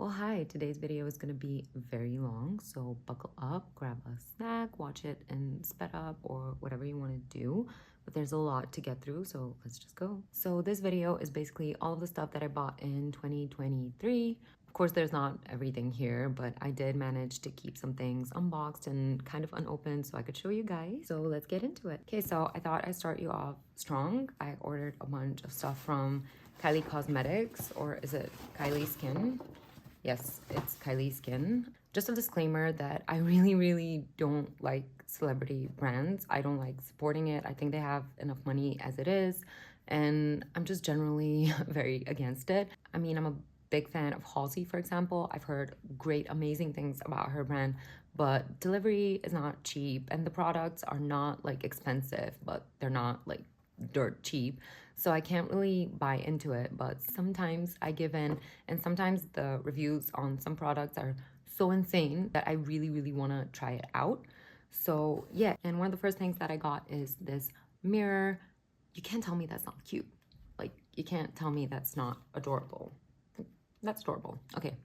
Well, hi, today's video is going to be very long, so buckle up, grab a snack, watch it and sped up or whatever you want to do. But there's a lot to get through, so let's just go. So this video is basically all of the stuff that I bought in 2023. Of course, there's not everything here, but I did manage to keep some things unboxed and kind of unopened so I could show you guys. So let's get into it. Okay, so I thought I'd start you off strong. I ordered a bunch of stuff from Kylie Cosmetics, or is it Kylie Skin? Yes, it's Kylie Skin. Just a disclaimer that I really don't like celebrity brands. I don't like supporting it. I think they have enough money as it is, and I'm just generally very against it. I mean, I'm a big fan of Halsey, for example. I've heard great, amazing things about her brand, but delivery is not cheap, and the products are not like expensive, but they're not like dirt cheap. So I can't really buy into it, but sometimes I give in, and sometimes the reviews on some products are so insane that I really want to try it out. So yeah, and one of the first things that I got is this mirror. You can't tell me that's not cute. Like, you can't tell me that's not adorable. That's adorable. Okay,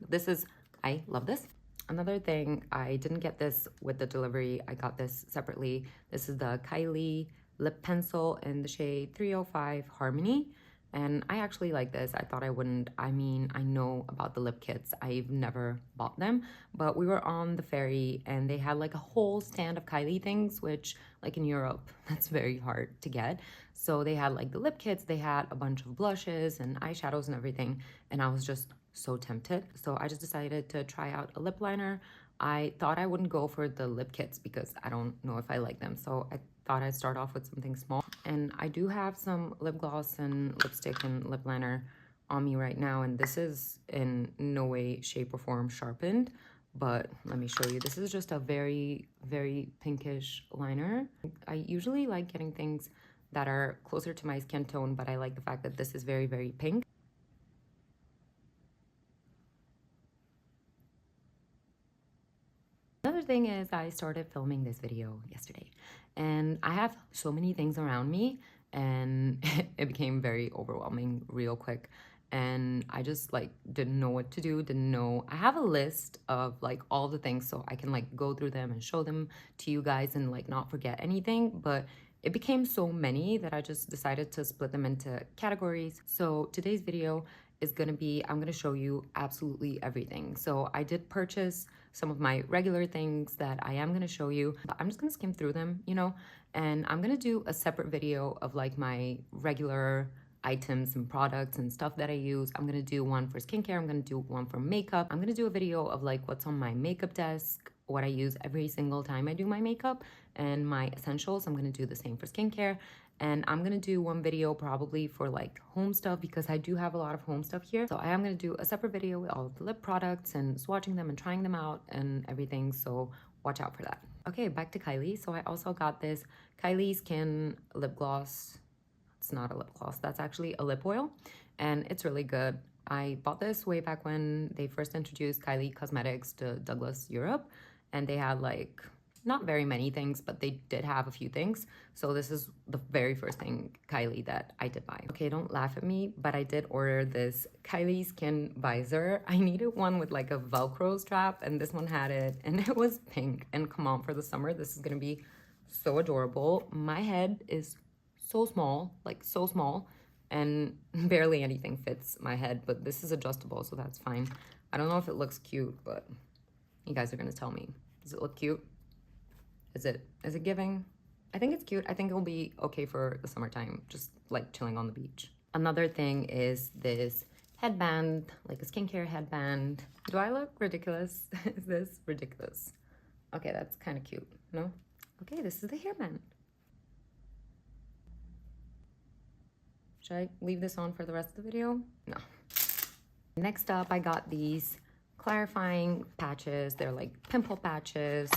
I love this. Another thing, I didn't get this with the delivery. I got this separately. This is the Kylie lip pencil in the shade 305 Harmony, and I actually like this. I thought I wouldn't. I mean, I know about the lip kits. I've never bought them, but we were on the ferry and they had like a whole stand of Kylie things, which like in Europe, that's very hard to get. So they had like the lip kits, they had a bunch of blushes and eyeshadows and everything, and I was just so tempted. So I just decided to try out a lip liner. I thought I wouldn't go for the lip kits because I don't know if I like them. So I thought I'd start off with something small. And I do have some lip gloss and lipstick and lip liner on me right now. And this is in no way, shape, or form sharpened. But let me show you. This is just a very pinkish liner. I usually like getting things that are closer to my skin tone, but I like the fact that this is very pink. Another thing is I started filming this video yesterday, and I have so many things around me, and it became very overwhelming real quick. And I just like didn't know what to do, didn't know. I have a list of like all the things so I can like go through them and show them to you guys and like not forget anything, but it became so many that I just decided to split them into categories. So today's video is gonna be, I'm gonna show you absolutely everything. So I did purchase some of my regular things that I am gonna show you, but I'm just gonna skim through them, you know, and I'm gonna do a separate video of like my regular items and products and stuff that I use. I'm gonna do one for skincare, I'm gonna do one for makeup. I'm gonna do a video of like what's on my makeup desk, what I use every single time I do my makeup, and my essentials. I'm gonna do the same for skincare. And I'm gonna do one video probably for like home stuff because I do have a lot of home stuff here. So I am gonna do a separate video with all of the lip products and swatching them and trying them out and everything. So watch out for that. Okay, back to Kylie. So I also got this Kylie Skin lip gloss. It's not a lip gloss, that's actually a lip oil, and it's really good. I bought this way back when they first introduced Kylie Cosmetics to Douglas, Europe, and they had like not very many things, but they did have a few things. So this is the very first thing Kylie that I did buy. Okay, don't laugh at me, but I did order this Kylie Skin visor. I needed one with like a Velcro strap, and this one had it, and it was pink. And come on, for the summer, this is gonna be so adorable. My head is so small, like so small, and barely anything fits my head, but this is adjustable, so that's fine. I don't know if it looks cute, but you guys are gonna tell me. Does it look cute? Is it giving? I think it's cute. I think it'll be okay for the summertime, just like chilling on the beach. Another thing is this headband, like a skincare headband. Do I look ridiculous? Is this ridiculous? Okay, that's kind of cute, no? Okay, this is the hairband. Should I leave this on for the rest of the video? No. Next up, I got these clarifying patches. They're like pimple patches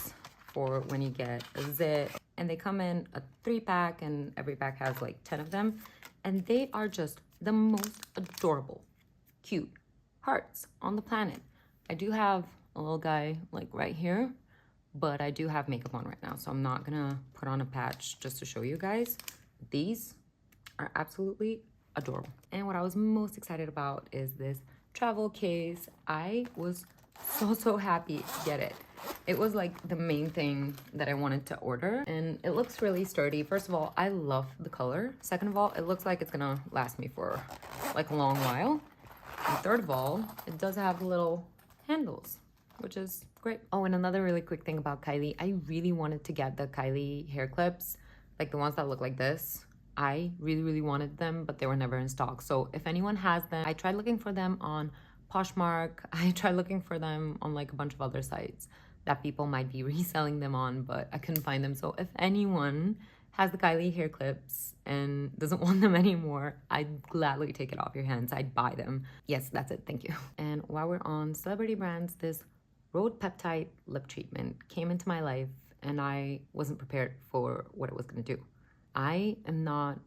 for when you get a zit. And they come in a 3-pack, and every pack has like 10 of them. And they are just the most adorable, cute hearts on the planet. I do have a little guy like right here, but I do have makeup on right now, so I'm not gonna put on a patch just to show you guys. These are absolutely adorable. And what I was most excited about is this travel case. I was so happy to get it. It was like the main thing that I wanted to order, and it looks really sturdy. First of all, I love the color. Second of all, it looks like it's gonna last me for like a long while. And third of all, it does have little handles, which is great. Oh, and another really quick thing about Kylie, I really wanted to get the Kylie hair clips, like the ones that look like this. I really wanted them, but they were never in stock. So if anyone has them, I tried looking for them on Poshmark. I tried looking for them on like a bunch of other sites that people might be reselling them on, but I couldn't find them. So if anyone has the Kylie hair clips and doesn't want them anymore, I'd gladly take it off your hands. I'd buy them. Yes, that's it. Thank you. And while we're on celebrity brands, this Rhode Peptide lip treatment came into my life and I wasn't prepared for what it was going to do. I am not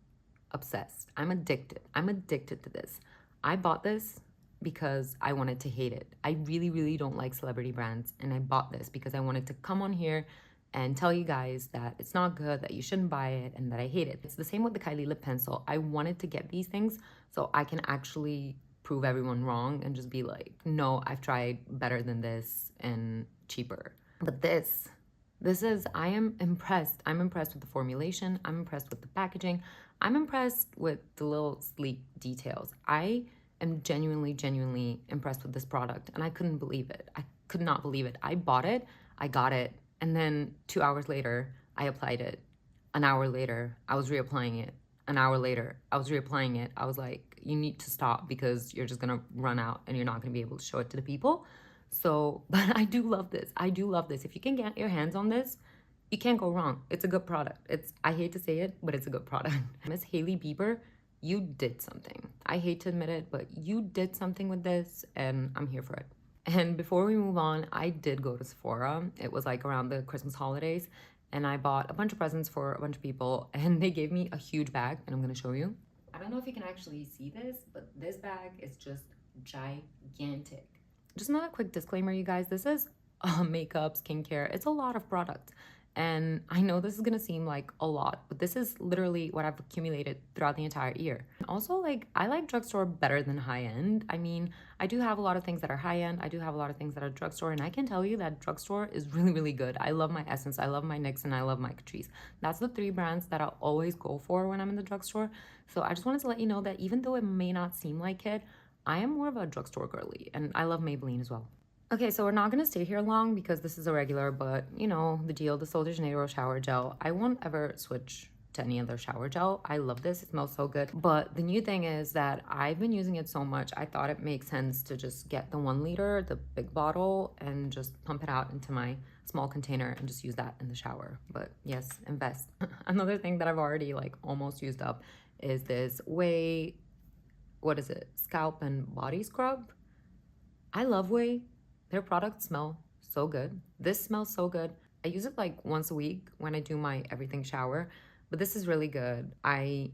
obsessed. I'm addicted. I'm addicted to this. I bought this because I wanted to hate it. I really don't like celebrity brands, and I bought this because I wanted to come on here and tell you guys that it's not good, that you shouldn't buy it, and that I hate it. It's the same with the Kylie lip pencil. I wanted to get these things so I can actually prove everyone wrong and just be like, no, I've tried better than this and cheaper. But this is, I am impressed. I'm impressed with the formulation. I'm impressed with the packaging. I'm impressed with the little sleek details. I am genuinely impressed with this product, and I couldn't believe it. I could not believe it. I bought it, I got it, and then 2 hours later, I applied it. An hour later, I was reapplying it. An hour later, I was reapplying it. I was like, you need to stop because you're just gonna run out and you're not gonna be able to show it to the people. So, but I do love this. I do love this. If you can get your hands on this, you can't go wrong. It's a good product. I hate to say it, but it's a good product. Miss Hailey Bieber, you did something. I hate to admit it, but you did something with this and I'm here for it. And before we move on, I did go to Sephora. It was like around the Christmas holidays, and I bought a bunch of presents for a bunch of people, and they gave me a huge bag, and I'm gonna show you. I don't know if you can actually see this, but this bag is just gigantic. Just another quick disclaimer, you guys, this is makeup, skincare. It's a lot of products. And I know this is gonna seem like a lot, but this is literally what I've accumulated throughout the entire year. And also, like, I like drugstore better than high-end. I mean, I do have a lot of things that are high-end. I do have a lot of things that are drugstore, and I can tell you that drugstore is really good. I love my Essence, I love my NYX, and I love my Catrice. That's the 3 brands that I'll always go for when I'm in the drugstore. So I just wanted to let you know that even though it may not seem like it, I am more of a drugstore girly, and I love Maybelline as well. Okay, so we're not gonna stay here long because this is a regular, but you know, the deal, the Sol de Janeiro shower gel. I won't ever switch to any other shower gel. I love this, it smells so good. But the new thing is that I've been using it so much, I thought it makes sense to just get the 1 liter, the big bottle, and just pump it out into my small container and just use that in the shower. But yes, invest. Another thing that I've already like almost used up is this Way, what is it? Scalp and body scrub. I love Way. Their products smell so good. This smells so good. I use it like once a week when I do my everything shower, but this is really good. I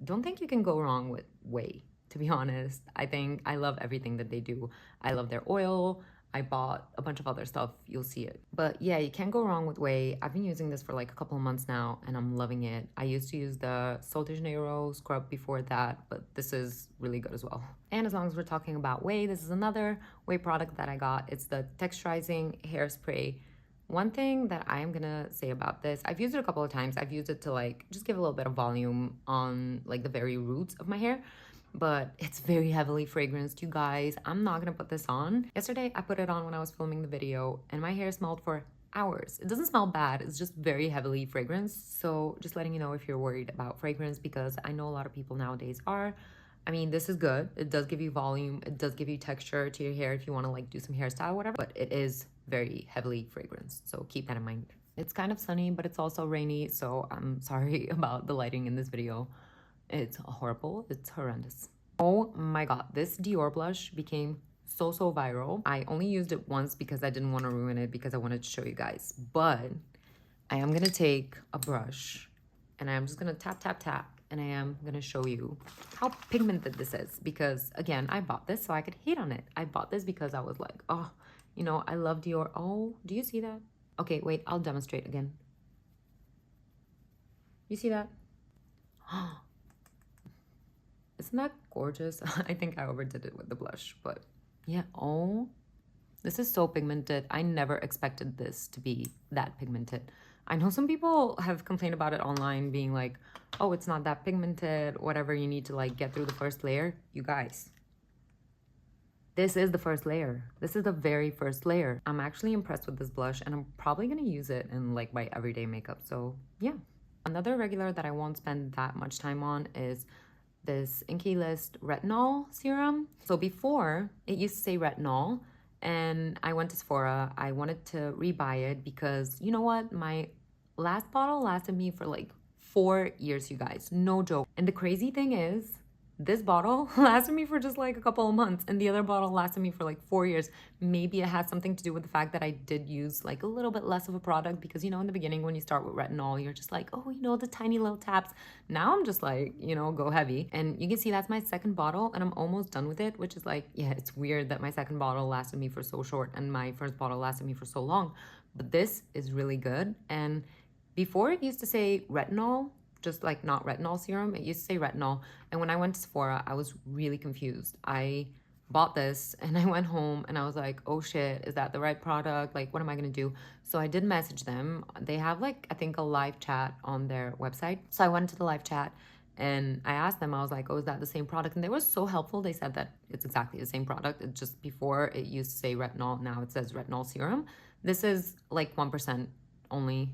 don't think you can go wrong with Way, to be honest. I think I love everything that they do. I love their oil. I bought a bunch of other stuff. You'll see it. But yeah, you can't go wrong with Way. I've been using this for like a couple of months now and I'm loving it. I used to use the Sol de Janeiro scrub before that, but this is really good as well. And as long as we're talking about Way, this is another Way product that I got. It's the texturizing hairspray. One thing that I am gonna say about this, I've used it a couple of times. I've used it to like just give a little bit of volume on like the very roots of my hair, but it's very heavily fragranced, you guys. I'm not gonna put this on. Yesterday, I put it on when I was filming the video and my hair smelled for hours. It doesn't smell bad, it's just very heavily fragranced. So just letting you know if you're worried about fragrance, because I know a lot of people nowadays are. I mean, this is good. It does give you volume. It does give you texture to your hair if you wanna like do some hairstyle or whatever, but it is very heavily fragranced. So keep that in mind. It's kind of sunny, but it's also rainy. So I'm sorry about the lighting in this video. It's horrible. It's horrendous. Oh my god, this Dior blush became so viral. I only used it once because I didn't want to ruin it because I wanted to show you guys. But I am going to take a brush and I'm just going to tap and I am going to show you how pigmented this is because again, I bought this so I could hate on it. I bought this because I was like, oh, you know, I love Dior. Oh, do you see that? Okay, wait, I'll demonstrate again. You see that? Isn't that gorgeous? I think I overdid it with the blush, but Yeah, oh, this is so pigmented. I never expected this to be that pigmented. I know some people have complained about it online being like, oh, it's not that pigmented, whatever, you need to like get through the first layer. You guys, this is the first layer. This is the very first layer. I'm actually impressed with this blush and I'm probably gonna use it in like my everyday makeup. So yeah. Another regular that I won't spend that much time on is this Inkey List retinol serum. So before it used to say retinol and I went to Sephora. I wanted to rebuy it because you know what? My last bottle lasted me for like 4 years, you guys. No joke. And the crazy thing is, this bottle lasted me for just like a couple of months and the other bottle lasted me for like 4 years. Maybe it has something to do with the fact that I did use like a little bit less of a product because, you know, in the beginning when you start with retinol, you're just like, oh, you know, the tiny little taps. Now I'm just like, you know, go heavy. And you can see that's my second bottle and I'm almost done with it, which is like, yeah, it's weird that my second bottle lasted me for so short and my first bottle lasted me for so long. But this is really good. And before it used to say retinol, just like not retinol serum, it used to say retinol. And when I went to Sephora, I was really confused. I bought this and I went home and I was like, oh shit, is that the right product? Like, what am I gonna do? So I did message them. They have like, I think a live chat on their website. So I went to the live chat and I asked them, I was like, oh, is that the same product? And they were so helpful. They said that it's exactly the same product. It just before it used to say retinol, now it says retinol serum. This is like 1% only.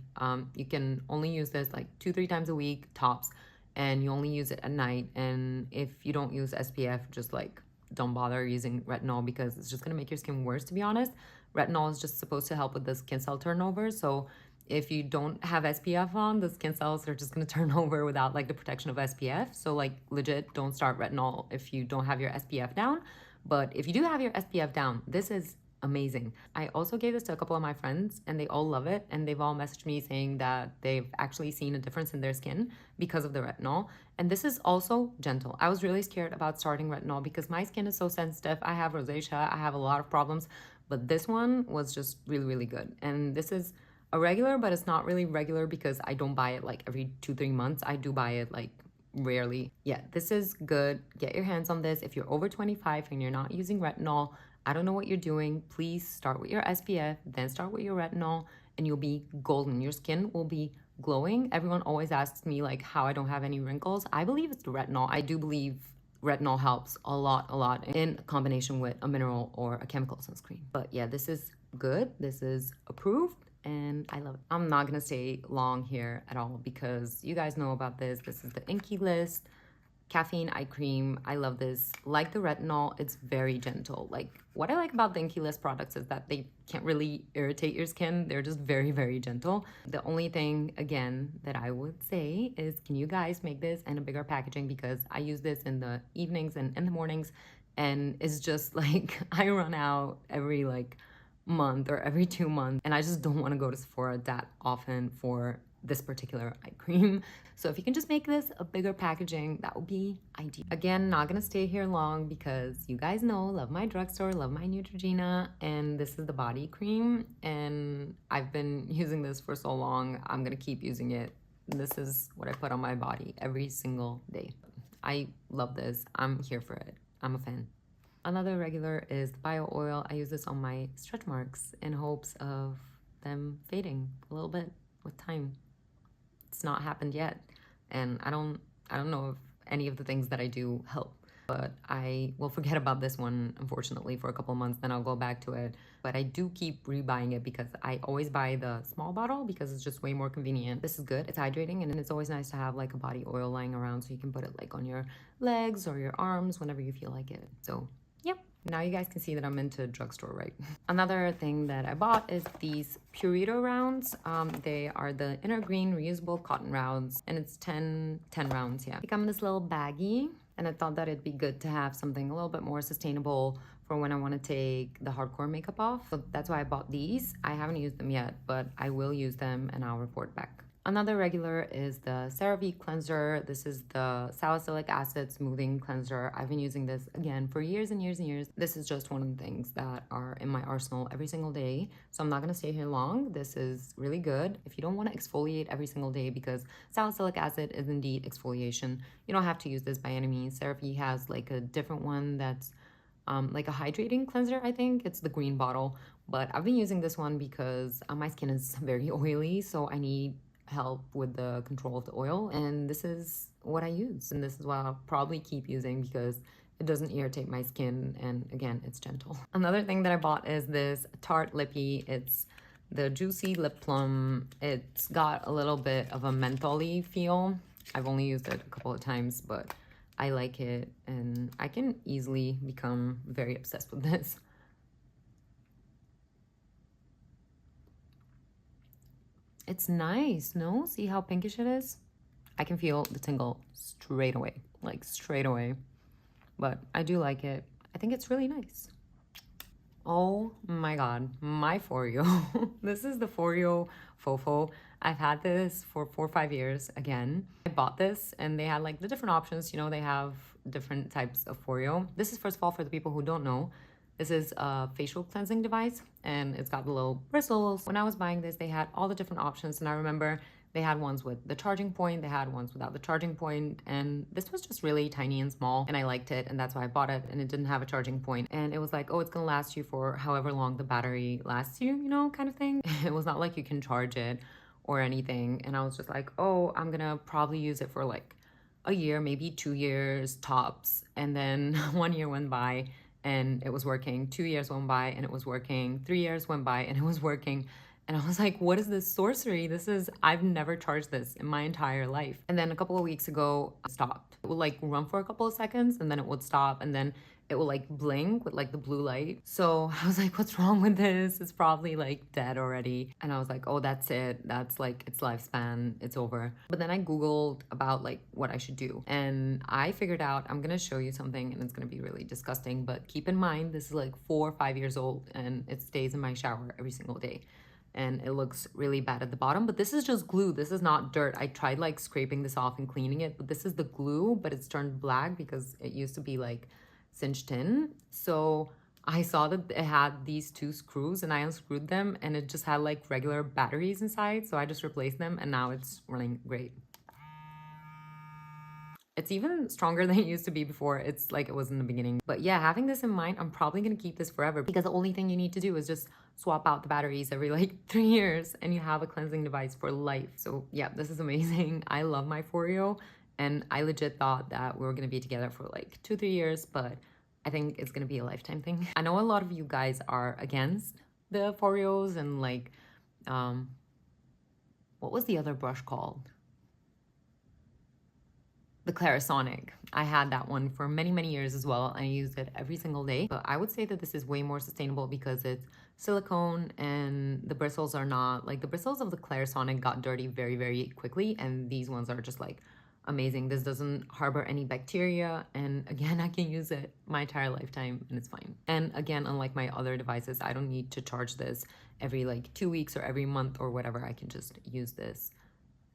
You can only use this like 2-3 times a week tops, and you only use it at night. And if you don't use SPF, just like don't bother using retinol because it's just gonna make your skin worse, to be honest. Retinol is just supposed to help with the skin cell turnover. So if you don't have SPF on, the skin cells are just gonna turn over without like the protection of SPF. So like legit, don't start retinol if you don't have your SPF down. But if you do have your SPF down, this is amazing. I also gave this to a couple of my friends and they all love it, and they've all messaged me saying that they've actually seen a difference in their skin because of the retinol. And this is also gentle. I was really scared about starting retinol because my skin is so sensitive. I have rosacea, I have a lot of problems, but this one was just really, really good. And this is a regular, but it's not really regular because I don't buy it like every 2-3 months. I do buy it like rarely. Yeah, this is good. Get your hands on this. If you're over 25 and you're not using retinol, I don't know what you're doing. Please start with your SPF, then start with your retinol, and you'll be golden. Your skin will be glowing. Everyone always asks me like how I don't have any wrinkles. I believe it's the retinol. I do believe retinol helps a lot in combination with a mineral or a chemical sunscreen. But yeah, this is good. This is approved and I love it. I'm not gonna stay long here at all because you guys know about this. This is the Inkey List caffeine eye cream. I love this. Like the retinol, it's very gentle. Like what I like about the Inkey List products is that they can't really irritate your skin. They're just very, very gentle. The only thing, again, that I would say is, can you guys make this in a bigger packaging? Because I use this in the evenings and in the mornings, and it's just like I run out every like month or every 2 months, and I just don't want to go to Sephora that often for this particular eye cream. So if you can just make this a bigger packaging, that would be ideal. Again, not gonna stay here long because you guys know, love my drugstore, love my Neutrogena, and this is the body cream, and I've been using this for so long, I'm gonna keep using it. This is what I put on my body every single day. I love this. I'm here for it. I'm a fan. Another regular is the bio oil. I use this on my stretch marks in hopes of them fading a little bit with time. It's not happened yet, and I don't know if any of the things that I do help, but I will forget about this one, unfortunately, for a couple of months, then I'll go back to it. But I do keep rebuying it because I always buy the small bottle because it's just way more convenient. This is good. It's hydrating, and it's always nice to have like a body oil lying around so you can put it like on your legs or your arms whenever you feel like it. So yep. Now you guys can see that I'm into drugstore, right? Another thing that I bought is these Purito rounds. They are the inner green reusable cotton rounds, and it's 10 rounds, yeah. They come in this little baggie, and I thought that it'd be good to have something a little bit more sustainable for when I want to take the hardcore makeup off. So that's why I bought these. I haven't used them yet, but I will use them and I'll report back. Another regular is the CeraVe cleanser. This is the salicylic acid smoothing cleanser. I've been using this again for years and years and years. This is just one of the things that are in my arsenal every single day. So I'm not gonna stay here long. This is really good. If you don't wanna exfoliate every single day, because salicylic acid is indeed exfoliation, you don't have to use this by any means. CeraVe has like a different one that's like a hydrating cleanser, I think. It's the green bottle. But I've been using this one because my skin is very oily, so I need help with the control of the oil. And this is what I use. And this is what I'll probably keep using because it doesn't irritate my skin. And again, it's gentle. Another thing that I bought is this Tarte Lippy. It's the Juicy Lip Plum. It's got a little bit of a mentholy feel. I've only used it a couple of times, but I like it, and I can easily become very obsessed with this. It's nice, no? See how pinkish it is? I can feel the tingle straight away, like straight away. But I do like it. I think it's really nice. Oh my god, my Foreo. This is the Foreo Fofo. I've had this for 4 or 5 years again. I bought this and they had like the different options. You know, they have different types of Foreo. This is, first of all, for the people who don't know, this is a facial cleansing device and it's got the little bristles. When I was buying this, they had all the different options, and I remember they had ones with the charging point, they had ones without the charging point, and this was just really tiny and small, and I liked it, and that's why I bought it. And it didn't have a charging point, and it was like, oh, it's gonna last you for however long the battery lasts you, you know, kind of thing. It was not like you can charge it or anything, and I was just like, oh, I'm gonna probably use it for like a year, maybe 2 years tops. And then 1 year went by and it was working. 2 years went by and it was working. 3 years went by and it was working. And I was like, what is this sorcery? I've never charged this in my entire life. And then a couple of weeks ago, it stopped. It would like run for a couple of seconds and then it would stop, and then it will like blink with like the blue light. So I was like, what's wrong with this? It's probably like dead already. And I was like, oh, that's it. That's like its lifespan. It's over. But then I Googled about like what I should do. And I figured out, I'm going to show you something and it's going to be really disgusting. But keep in mind, this is like 4 or 5 years old and it stays in my shower every single day. And it looks really bad at the bottom, but this is just glue. This is not dirt. I tried like scraping this off and cleaning it, but this is the glue, but it's turned black because it used to be like cinched in. So I saw that it had these 2 screws and I unscrewed them and it just had like regular batteries inside. So I just replaced them and now it's running great. It's even stronger than it used to be before. It's like it was in the beginning. But yeah, having this in mind, I'm probably gonna keep this forever because the only thing you need to do is just swap out the batteries every like 3 years and you have a cleansing device for life. So yeah, this is amazing. I love my Foreo, and I legit thought that we were gonna be together for like 2, 3 years, but I think it's gonna be a lifetime thing. I know a lot of you guys are against the Foreos and like, what was the other brush called? The Clarisonic. I had that one for many, many years as well. I used it every single day. But I would say that this is way more sustainable because it's silicone and the bristles are not, like the bristles of the Clarisonic got dirty very, very quickly. And these ones are just like amazing. This doesn't harbor any bacteria. And again, I can use it my entire lifetime and it's fine. And again, unlike my other devices, I don't need to charge this every like 2 weeks or every month or whatever. I can just use this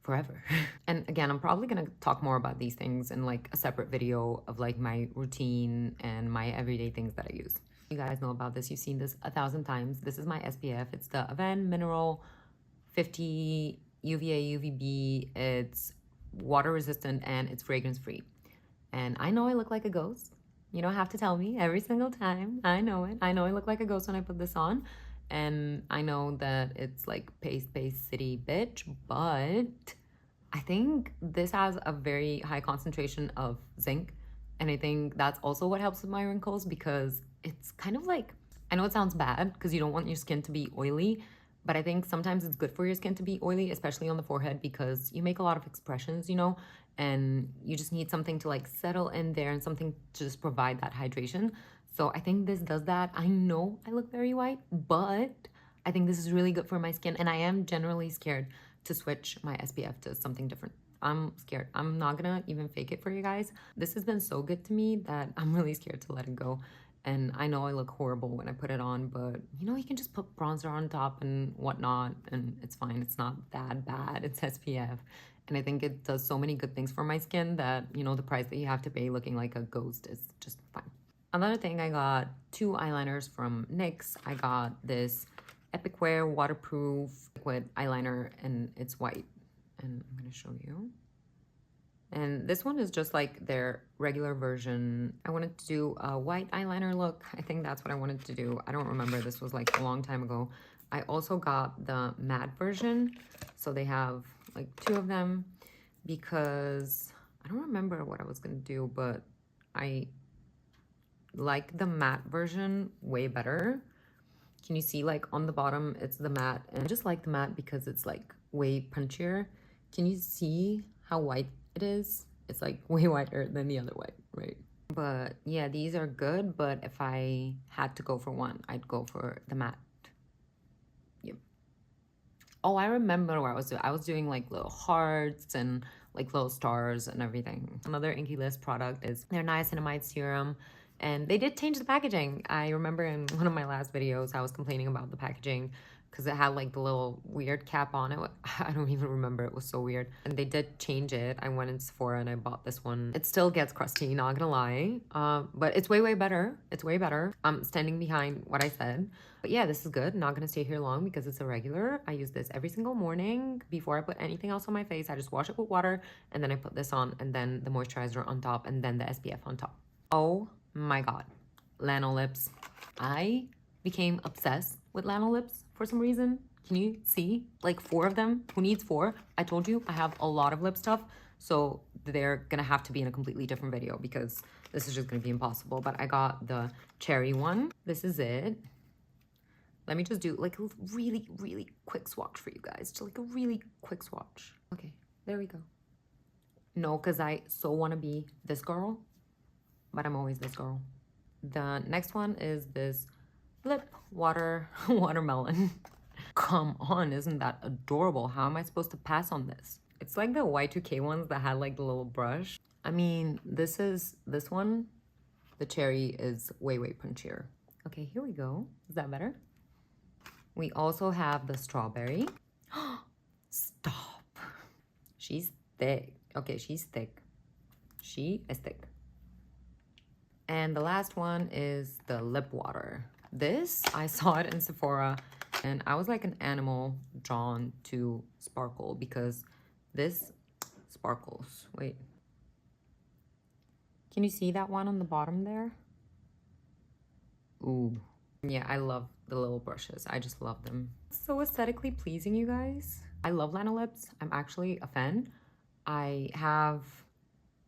forever. And again, I'm probably gonna talk more about these things in like a separate video of like my routine and my everyday things that I use. You guys know about this. You've seen this 1,000 times. This is my SPF. It's the Aven Mineral 50 UVA UVB. It's water resistant and it's fragrance free. And I know I look like a ghost. You don't have to tell me every single time. I know it. I know I look like a ghost when I put this on. And I know that it's like paste city bitch, but I think this has a very high concentration of zinc. And I think that's also what helps with my wrinkles because it's kind of like, I know it sounds bad because you don't want your skin to be oily, but I think sometimes it's good for your skin to be oily, especially on the forehead, because you make a lot of expressions, you know, and you just need something to like settle in there and something to just provide that hydration. So I think this does that. I know I look very white, but I think this is really good for my skin. And I am generally scared to switch my SPF to something different. I'm scared. I'm not gonna even fake it for you guys. This has been so good to me that I'm really scared to let it go. And I know I look horrible when I put it on, but you know, you can just put bronzer on top and whatnot, and it's fine. It's not that bad. It's SPF. And I think it does so many good things for my skin that, you know, the price that you have to pay looking like a ghost is just fine. Another thing, I got 2 eyeliners from NYX. I got this Epic Wear waterproof liquid eyeliner and it's white. And I'm gonna show you. And this one is just like their regular version. I wanted to do a white eyeliner look. I think that's what I wanted to do. I don't remember. This was like a long time ago. I also got the matte version. So they have like 2 of them because I don't remember what I was going to do, but I like the matte version way better. Can you see like on the bottom, it's the matte, and I just like the matte because it's like way punchier. Can you see how white it is? It's like way whiter than the other white, right? But yeah, these are good, but if I had to go for one, I'd go for the matte. Yep. Oh, I remember what I was doing. I was doing like little hearts and like little stars and everything. Another Inky List product is their niacinamide serum. And they did change the packaging. I remember in one of my last videos, I was complaining about the packaging because it had like the little weird cap on it. I don't even remember. It was so weird. And they did change it. I went in Sephora and I bought this one. It still gets crusty, not gonna lie. But it's way, way better. It's way better. I'm standing behind what I said. But yeah, this is good. Not gonna stay here long because it's a regular. I use this every single morning before I put anything else on my face. I just wash it with water and then I put this on and then the moisturizer on top and then the SPF on top. Oh my God, Lanolips. I became obsessed with Lanolips for some reason. Can you see? Like 4 of them. Who needs 4? I told you I have a lot of lip stuff, so they're gonna have to be in a completely different video because this is just gonna be impossible. But I got the cherry one. This is it. Let me just do like a really, really quick swatch for you guys. Just like a really quick swatch. Okay, there we go. No, because I so want to be this girl, but I'm always this girl. The next one is this lip watermelon. Come on, isn't that adorable? How am I supposed to pass on this? It's like the Y2K ones that had like the little brush. I mean, this one, the cherry is way, way punchier. Okay, here we go. Is that better? We also have the strawberry. Stop. She's thick. Okay, she's thick. She is thick. And the last one is the lip water. This, I saw it in Sephora and I was like an animal drawn to sparkle because this sparkles. Wait. Can you see that one on the bottom there? Ooh. Yeah, I love the little brushes. I just love them. So aesthetically pleasing, you guys. I love Lanolips. I'm actually a fan. I have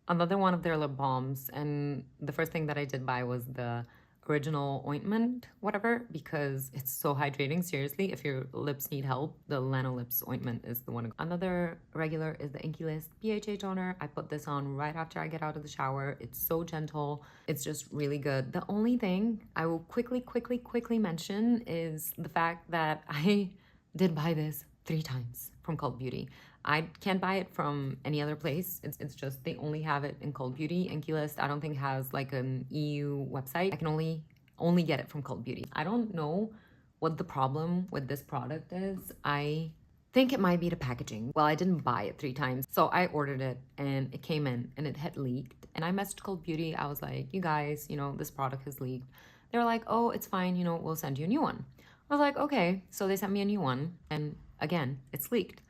another one of their lip balms, and the first thing that I did buy was the original ointment, whatever, because it's so hydrating. Seriously, if your lips need help, the Lanolips ointment is the one. Another regular is the Inky List BHA toner. I put this on right after I get out of the shower. It's so gentle. It's just really good. The only thing I will quickly mention is the fact that I did buy this 3 times from Cult Beauty. I can't buy it from any other place. It's just they only have it in Cult Beauty. Inky List, I don't think has like an EU website. I can only get it from Cult Beauty. I don't know what the problem with this product is. I think it might be the packaging. Well, I didn't buy it 3 times. So I ordered it and it came in and it had leaked. And I messaged Cult Beauty. I was like, you guys, you know, this product has leaked. They were like, oh, it's fine. You know, we'll send you a new one. I was like, okay. So they sent me a new one. And again, it's leaked.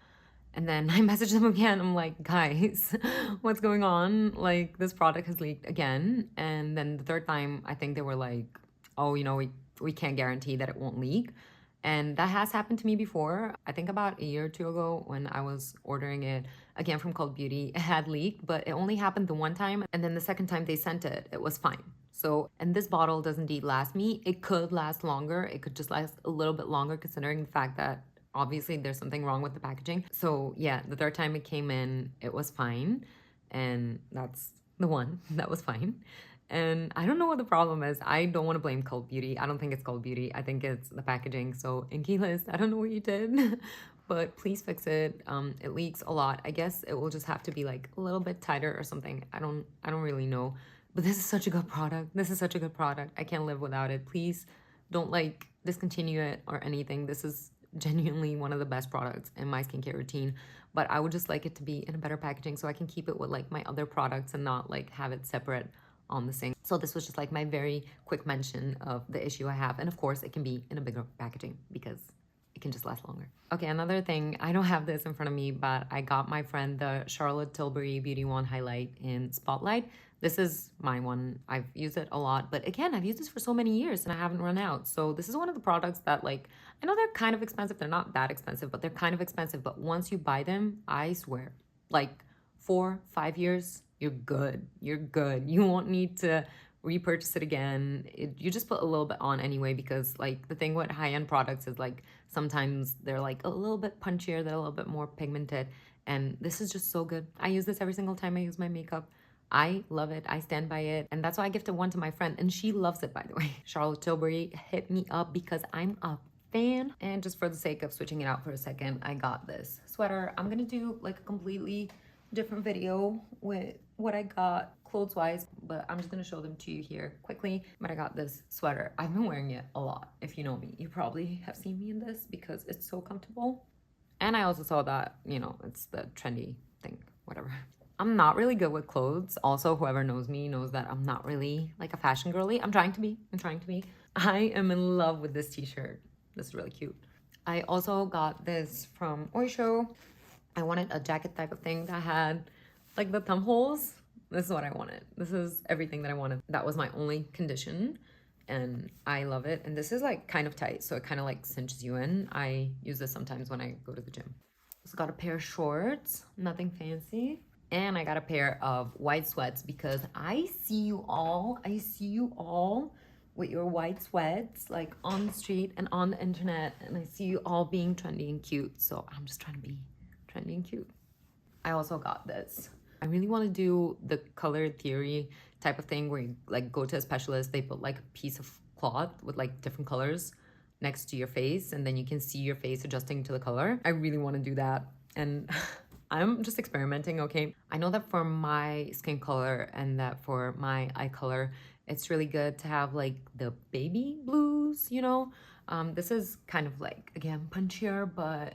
And then I messaged them again. I'm like, guys, what's going on? Like, this product has leaked again. And then the 3rd time, I think they were like, oh, you know, we can't guarantee that it won't leak. And that has happened to me before. I think about a year or 2 ago when I was ordering it again from Cult Beauty, it had leaked, but it only happened the 1 time. And then the 2nd time they sent it, it was fine. So, and this bottle does indeed last me. It could last longer. It could just last a little bit longer considering the fact that obviously there's something wrong with the packaging. So yeah, the 3rd time it came in, it was fine. And that's the one that was fine. And I don't know what the problem is. I don't want to blame Cult Beauty. I don't think it's Cult Beauty. I think it's the packaging. So Inky List, I don't know what you did, but please fix it. It leaks a lot. I guess it will just have to be like a little bit tighter or something. I don't really know. But this is such a good product. This is such a good product. I can't live without it. Please don't like discontinue it or anything. This is genuinely one of the best products in my skincare routine, but I would just like it to be in a better packaging so I can keep it with like my other products and not like have it separate on the sink. So this was just like my very quick mention of the issue I have, and of course it can be in a bigger packaging because it can just last longer. Okay, another thing, I don't have this in front of me, but I got my friend the Charlotte Tilbury Beauty Wand Highlight in Spotlight. This is my one. I've used it a lot, but again, I've used this for so many years and I haven't run out. So this is one of the products that, like, I know they're kind of expensive. They're not that expensive, but they're kind of expensive. But once you buy them, I swear, like 4-5 years, you're good. You're good. You won't need to repurchase it again. You just put a little bit on anyway, because like the thing with high-end products is like sometimes they're like a little bit punchier, they're a little bit more pigmented, and this is just so good. I use this every single time I use my makeup. I love it. I stand by it. And that's why I gifted one to my friend, and she loves it, by the way. Charlotte Tilbury hit me up because I'm a fan. And just for the sake of switching it out for a second, I got this sweater. I'm gonna do like a completely different video with what I got clothes wise, but I'm just gonna show them to you here quickly. But I got this sweater. I've been wearing it a lot. If you know me, you probably have seen me in this because it's so comfortable. And I also saw that, you know, it's the trendy thing, whatever. I'm not really good with clothes. Also, whoever knows me knows that I'm not really like a fashion girly. I'm trying to be. I am in love with this t-shirt. This is really cute. I also got this from Oysho. I wanted a jacket type of thing that had like the thumb holes. This is what I wanted. This is everything that I wanted. That was my only condition and I love it. And this is like kind of tight, so it kind of like cinches you in. I use this sometimes when I go to the gym. Also got a pair of shorts, nothing fancy. And I got a pair of white sweats because I see you all with your white sweats like on the street and on the internet, and I see you all being trendy and cute. So I'm just trying to be trendy and cute. I also got this. I really want to do the color theory type of thing where you like go to a specialist, they put like a piece of cloth with like different colors next to your face, and then you can see your face adjusting to the color. I really want to do that, and I'm just experimenting, okay? I know that for my skin color and that for my eye color, it's really good to have like the baby blues, you know? This is kind of like, again, punchier, but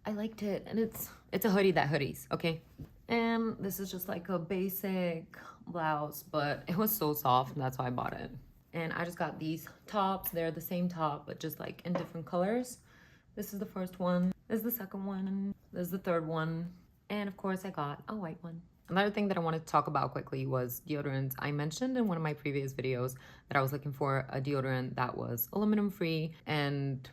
I liked it, and it's a hoodie that hoodies, okay? And this is just like a basic blouse, but it was so soft, and that's why I bought it. And I just got these tops. They're the same top, but just like in different colors. This is the first one. This is the second one. This is the third one. And of course, I got a white one. Another thing that I wanted to talk about quickly was deodorants. I mentioned in one of my previous videos that I was looking for a deodorant that was aluminum free, and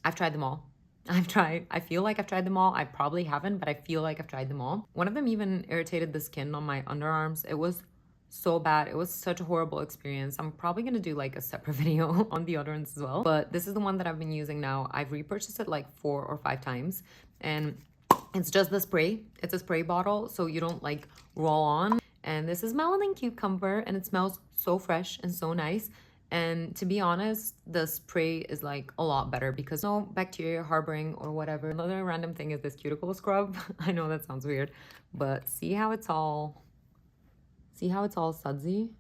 I've tried them all. I feel like I've tried them all. I probably haven't, but I feel like I've tried them all. One of them even irritated the skin on my underarms. It was so bad. It was such a horrible experience. I'm probably gonna do like a separate video on deodorants as well. But this is the one that I've been using now. I've repurchased it like 4 or 5 times, and it's just the spray. It's a spray bottle, so you don't like roll on. And this is Melanin Cucumber, and it smells so fresh and so nice. And to be honest, the spray is like a lot better because no bacteria harboring or whatever. Another random thing is this cuticle scrub. I know that sounds weird, but see how it's all sudsy?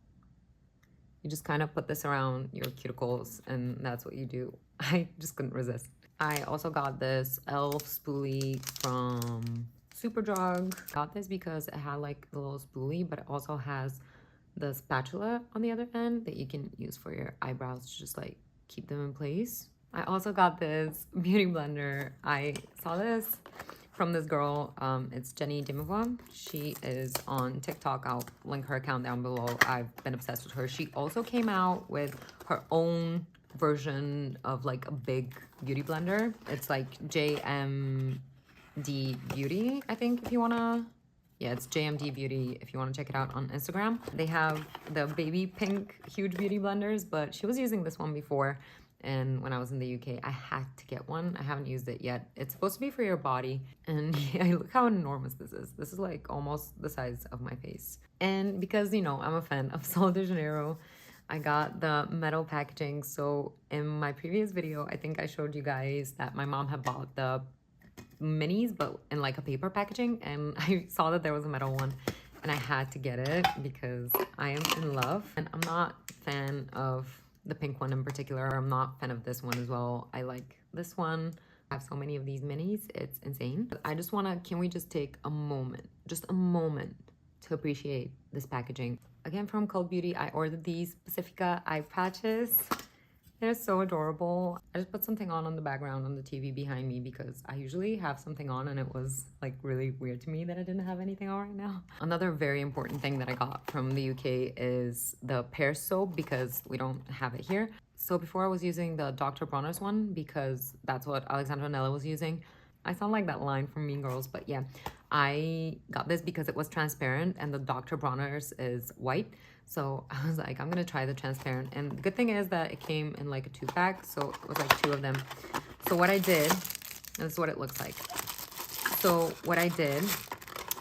You just kind of put this around your cuticles and that's what you do. I just couldn't resist. I also got this e.l.f. spoolie from Superdrug. Got this because it had like the little spoolie, but it also has the spatula on the other end that you can use for your eyebrows to just like keep them in place. I also got this beauty blender. I saw this from this girl. It's Jenny Dimova. She is on TikTok. I'll link her account down below. I've been obsessed with her. She also came out with her own version of like a big beauty blender. It's like JMD Beauty, I think, if you wanna. Yeah, it's JMD Beauty if you want to check it out on Instagram. They have the baby pink huge beauty blenders, but she was using this one before. And when I was in the UK, I had to get one. I haven't used it yet. It's supposed to be for your body. And yeah, look how enormous this is. This is like almost the size of my face. And because, you know, I'm a fan of Sol de Janeiro, I got the metal packaging. So in my previous video, I think I showed you guys that my mom had bought the minis but in like a paper packaging, and I saw that there was a metal one and I had to get it because I am in love. And I'm not a fan of the pink one in particular. I'm not a fan of this one as well. I like this one. I have so many of these minis, it's insane. But I just wanna, can we just take a moment, just a moment to appreciate this packaging. Again, from Cult Beauty, I ordered these Pacifica eye patches. They're so adorable. I just put something on the background on the TV behind me because I usually have something on and it was like really weird to me that I didn't have anything on right now. Another very important thing that I got from the UK is the pear soap because we don't have it here. So before I was using the Dr. Bronner's one because that's what Alexandra Nella was using. I sound like that line from Mean Girls, but yeah. I got this because it was transparent and the Dr. Bronner's is white. So I was like, I'm gonna try the transparent. And the good thing is that it came in like a 2-pack. So it was like 2 of them. So what I did, this is what it looks like. So what I did,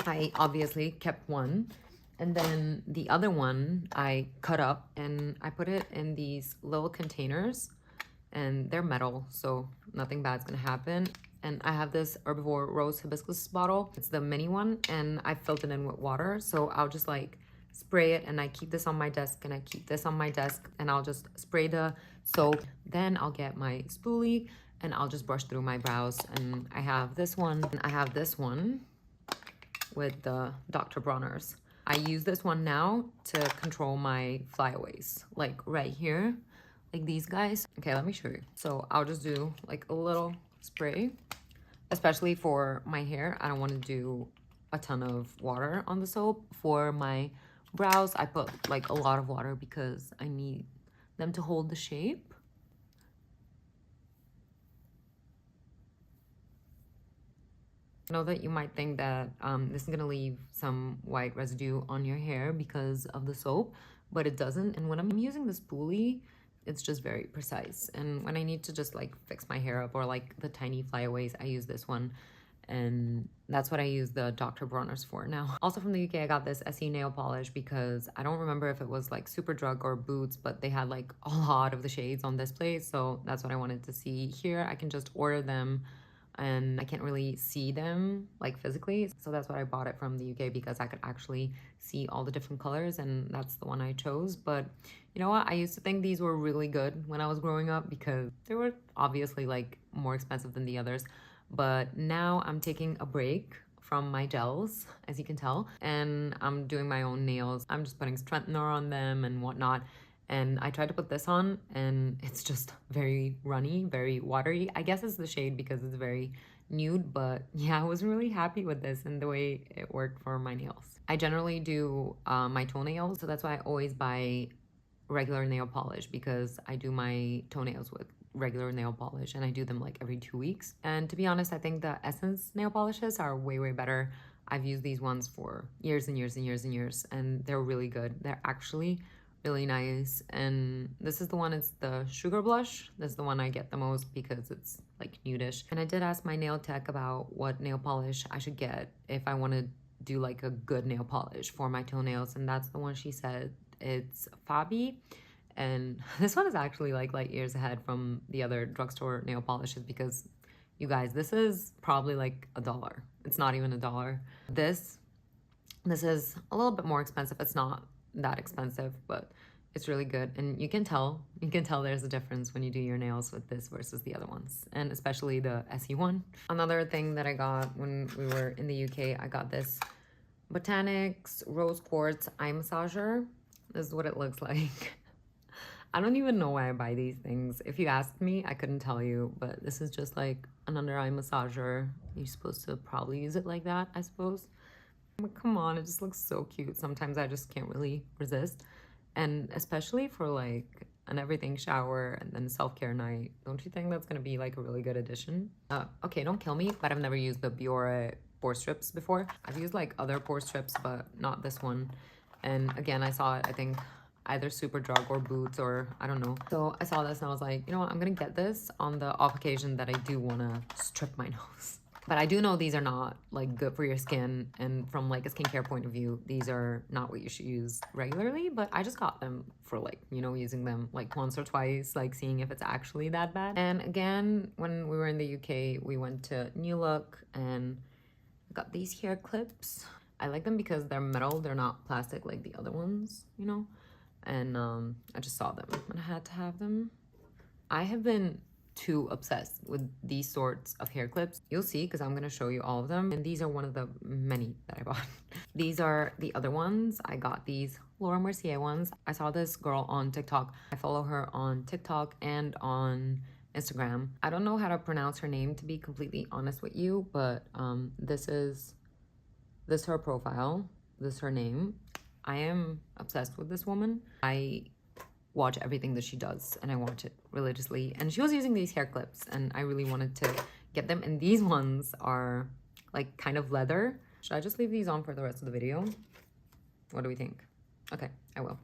I obviously kept one. And then the other one I cut up and I put it in these little containers and they're metal, so nothing bad's gonna happen. And I have this Herbivore Rose Hibiscus bottle. It's the mini one, and I filled it in with water. So I'll just like spray it, and I keep this on my desk, and I keep this on my desk, and I'll just spray the soap. Then I'll get my spoolie, and I'll just brush through my brows. And I have this one, and I have this one with the Dr. Bronner's. I use this one now to control my flyaways, like right here, like these guys. Okay, let me show you. So I'll just do like a little spray, especially for my hair. I don't want to do a ton of water on the soap. For my brows, I put like a lot of water because I need them to hold the shape. I know that you might think that this is gonna leave some white residue on your hair because of the soap, but it doesn't. And when I'm using the spoolie, it's just very precise. And when I need to just like fix my hair up or like the tiny flyaways, I use this one. And that's what I use the Dr. Bronner's for now. Also from the UK, I got this SE nail polish because I don't remember if it was like Superdrug or Boots, but they had like a lot of the shades on display. So that's what I wanted to see here. I can just order them and I can't really see them like physically. So that's why I bought it from the UK because I could actually see all the different colors and that's the one I chose. But you know what? I used to think these were really good when I was growing up because they were obviously like more expensive than the others. But now I'm taking a break from my gels, as you can tell, and I'm doing my own nails. I'm just putting strengthener on them and whatnot. And I tried to put this on and it's just very runny, very watery. I guess it's the shade because it's very nude, but yeah, I was really happy with this and the way it worked for my nails. I generally do my toenails, so that's why I always buy regular nail polish because I do my toenails with regular nail polish and I do them like every 2 weeks. And to be honest, I think the Essence nail polishes are way, way better. I've used these ones for years and years and years and years and they're really good. They're actually really nice. And this is the one, it's the Sugar Blush. This is the one I get the most because it's like nudish. And I did ask my nail tech about what nail polish I should get if I want to do like a good nail polish for my toenails. And that's the one she said. It's Fabi. And this one is actually like light years ahead from the other drugstore nail polishes because you guys, this is probably like $1. It's not even $1. This is a little bit more expensive. It's not that expensive, but it's really good. And you can tell there's a difference when you do your nails with this versus the other ones, and especially the SE one. Another thing that I got when we were in the UK, I got this Botanics Rose Quartz Eye Massager. This is what it looks like. I don't even know why I buy these things. If you asked me, I couldn't tell you, but this is just like an under eye massager. You're supposed to probably use it like that, I suppose. But come on, it just looks so cute. Sometimes I just can't really resist. And especially for like an everything shower and then self-care night, don't you think that's gonna be like a really good addition? Okay, don't kill me, but I've never used the Biore pore strips before. I've used like other pore strips, but not this one. And again, I saw it, I think, either Superdrug or Boots or I don't know. So I saw this and I was like, you know what, I'm gonna get this on the off occasion that I do wanna strip my nose. But I do know these are not like good for your skin, and from like a skincare point of view, these are not what you should use regularly, but I just got them for like, you know, using them like once or twice, like seeing if it's actually that bad. And again, when we were in the UK, we went to New Look and got these hair clips. I like them because they're metal, they're not plastic like the other ones, you know? And I just saw them and I had to have them. I have been too obsessed with these sorts of hair clips. You'll see because I'm going to show you all of them. And these are one of the many that I bought. These are the other ones. I got these Laura Mercier ones. I saw this girl on TikTok. I follow her on TikTok and on Instagram. I don't know how to pronounce her name, to be completely honest with you, but this is her profile. This is her name. I am obsessed with this woman. I watch everything that she does and I watch it religiously. And she was using these hair clips and I really wanted to get them. And these ones are like kind of leather. Should I just leave these on for the rest of the video? What do we think? Okay, I will.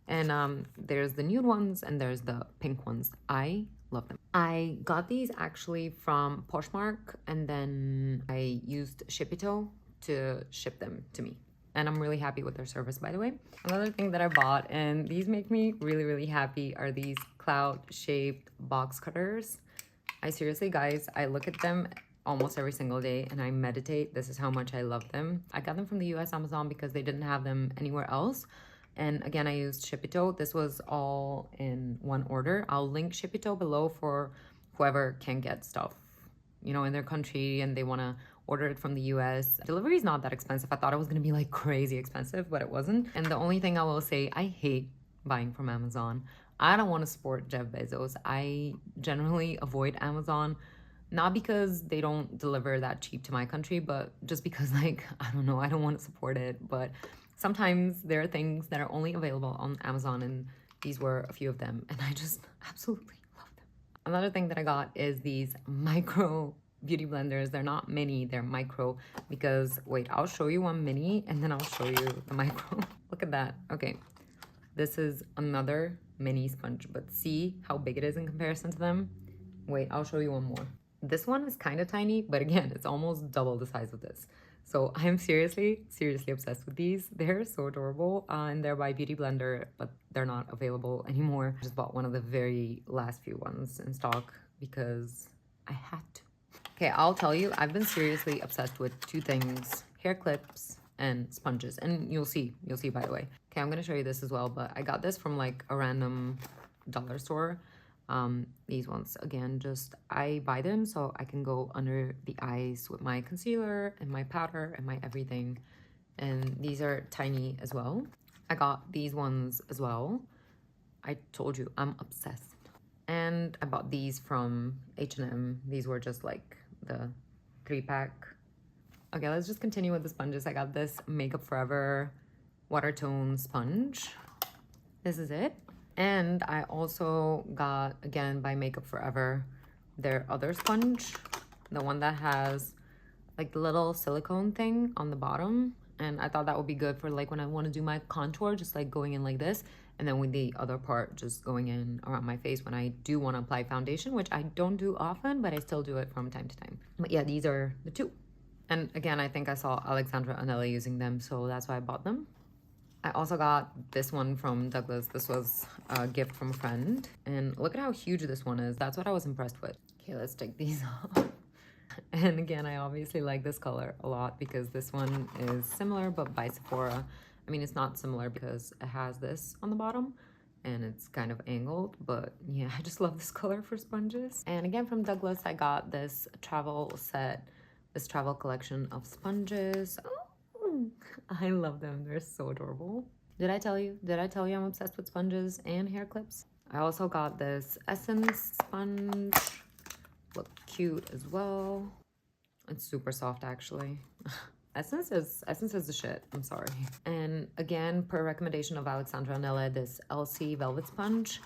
And there's the nude ones and there's the pink ones. I love them. I got these actually from Poshmark and then I used Shipito to ship them to me. And I'm really happy with their service, by the way. Another thing that I bought, and these make me really, really happy, are these cloud-shaped box cutters. I seriously, guys, I look at them almost every single day and I meditate. This is how much I love them. I got them from the US Amazon because they didn't have them anywhere else. And again, I used Shipito. This was all in one order. I'll link Shipito below for whoever can get stuff, you know, in their country and they want to order it from the US. Delivery is not that expensive. I thought it was gonna be like crazy expensive, but it wasn't. And the only thing I will say, I hate buying from Amazon. I don't want to support Jeff Bezos. I generally avoid Amazon, not because they don't deliver that cheap to my country, but just because, like, I don't know, I don't want to support it. But sometimes there are things that are only available on Amazon, and these were a few of them, and I just absolutely love them. Another thing that I got is these micro beauty blenders. They're not mini, they're micro, because wait, I'll show you one mini and then I'll show you the micro. Look at that. Okay, this is another mini sponge, but see how big it is in comparison to them. Wait, I'll show you one more. This one is kind of tiny, but again, it's almost double the size of this. So I'm seriously obsessed with these. They're so adorable, and they're by Beauty Blender, but they're not available anymore. I just bought one of the very last few ones in stock because I had to. Okay, I'll tell you, I've been seriously obsessed with two things: hair clips and sponges. And you'll see by the way. Okay, I'm gonna show you this as well, but I got this from like a random dollar store. These ones, again, just I buy them so I can go under the eyes with my concealer and my powder and my everything. And these are tiny as well. I got these ones as well. I told you, I'm obsessed. And I bought these from H&M. These were just like the 3-pack. Okay, let's just continue with the sponges. I got this Makeup Forever water tone sponge. This is it. And I also got, again, by Makeup Forever, their other sponge, the one that has like the little silicone thing on the bottom. And I thought that would be good for like when I want to do my contour, just like going in like this, and then with the other part just going in around my face when I do want to apply foundation, which I don't do often, but I still do it from time to time. But yeah, these are the two. And again, I think I saw Alexandra Anelli using them, so that's why I bought them. I also got this one from Douglas. This was a gift from a friend. And look at how huge this one is. That's what I was impressed with. Okay, let's take these off. And again, I obviously like this color a lot because this one is similar, but by Sephora. I mean, it's not similar because it has this on the bottom and it's kind of angled, but yeah, I just love this color for sponges. And again, from Douglas, I got this travel set, this travel collection of sponges. I love them. They're so adorable. Did I tell you I'm obsessed with sponges and hair clips? I also got this Essence sponge. Look cute as well. It's super soft actually. Essence is the shit. I'm sorry. And again, per recommendation of Alexandra Anelli, this LC Velvet Sponge.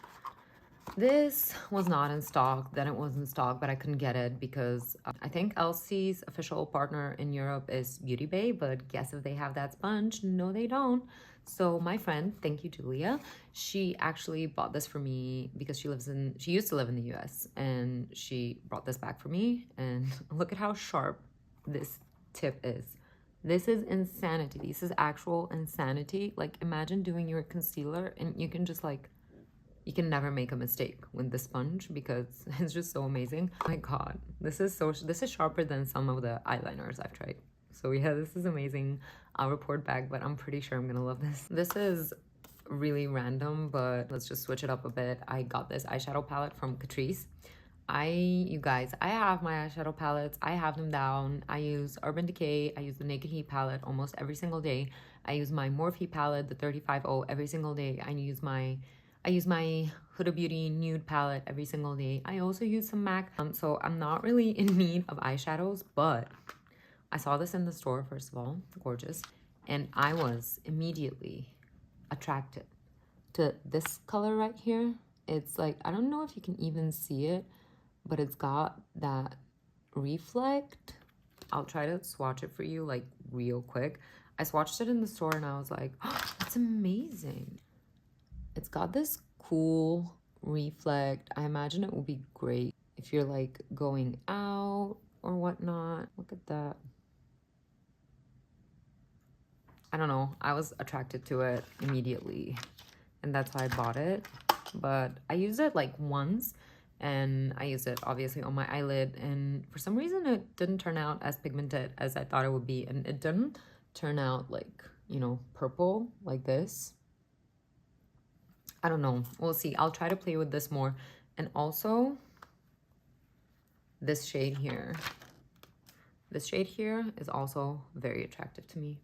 This was not in stock. Then it was in stock, but I couldn't get it because I think LC's official partner in Europe is Beauty Bay, but guess if they have that sponge? No, they don't. So my friend, thank you, Julia, she actually bought this for me because she used to live in the US, and she brought this back for me. And look at how sharp this tip is. This is insanity. This is actual insanity. Like, imagine doing your concealer and you can just like, you can never make a mistake with the sponge because it's just so amazing. Oh my God, this is sharper than some of the eyeliners I've tried. So yeah, this is amazing. I'll report back, but I'm pretty sure I'm gonna love this. This is really random, but let's just switch it up a bit. I got this eyeshadow palette from Catrice. You guys, I have my eyeshadow palettes. I have them down. I use Urban Decay. I use the Naked Heat palette almost every single day. I use my Morphe palette, the 35O, every single day. I use my Huda Beauty nude palette every single day. I also use some MAC. So I'm not really in need of eyeshadows, but I saw this in the store, first of all, gorgeous. And I was immediately attracted to this color right here. It's like, I don't know if you can even see it, but it's got that reflect. I'll try to swatch it for you like real quick. I swatched it in the store and I was like, oh, that's amazing. It's got this cool reflect. I imagine it will be great if you're like going out or whatnot. Look at that. I don't know. I was attracted to it immediately and that's why I bought it. But I used it like once and I used it obviously on my eyelid, and for some reason it didn't turn out as pigmented as I thought it would be, and it didn't turn out like, you know, purple like this. I don't know, we'll see. I'll try to play with this more. And also this shade here is also very attractive to me,